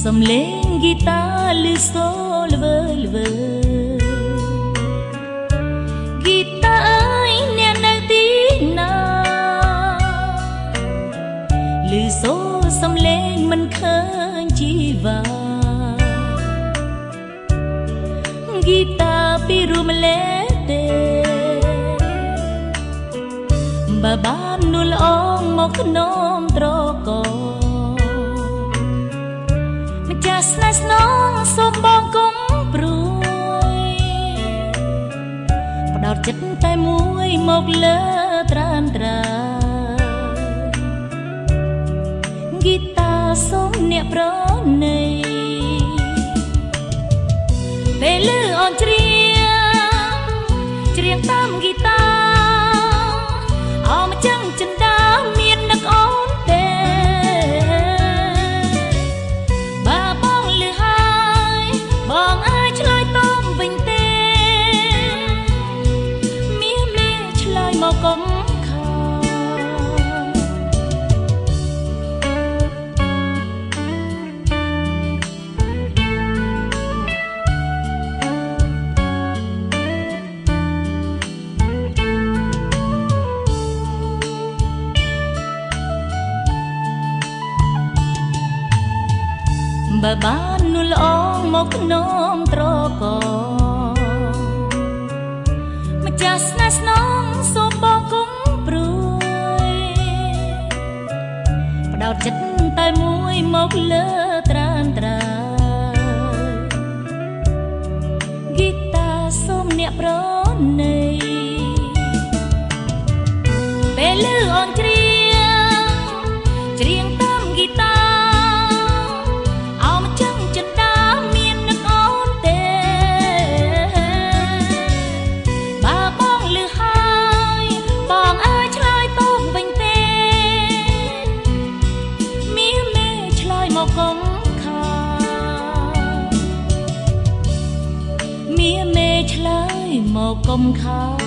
សំឡេងហ្គីតាឮសូរល្វើល្វើហ្គីតាអើយអ្នកនៅទីណាឮសូរសំឡេងមិនឃើញជីវ៉ាហ្គីតាពីរួមលេទេបើបាននួលអងមកក្នុងត្រកម្ចាស់ស្នេហ៍ស្នងសូមបងកុំព្រួយផ្ដោតចិត្តតែមួយមកលើត្រានត្រាហ្គីតាសូមអ្នកប្រណីពេលលឺអូនច្រៀងតាមហ្គីតាអមចឹងចិន្តាមាននឹកអូនទេបើបងលឺហើយបងអាចឆ្លើយតបវិញទេមានមេឆ្លើយមកកុំខាបើបាននួលអងមកក្នុងត្រកម្ចាស់ស្នេហ៍ស្នងសូមបងកុំព្រួយផ្ដោតចិត្តតែមួយមកលើត្រានត្រាហ្គីតាសូមអ្នកប្រណីពេលលឺអូនច្រៀងតាមហ្គីតាកុំខាមានមេឆ្លើយមកកុំខា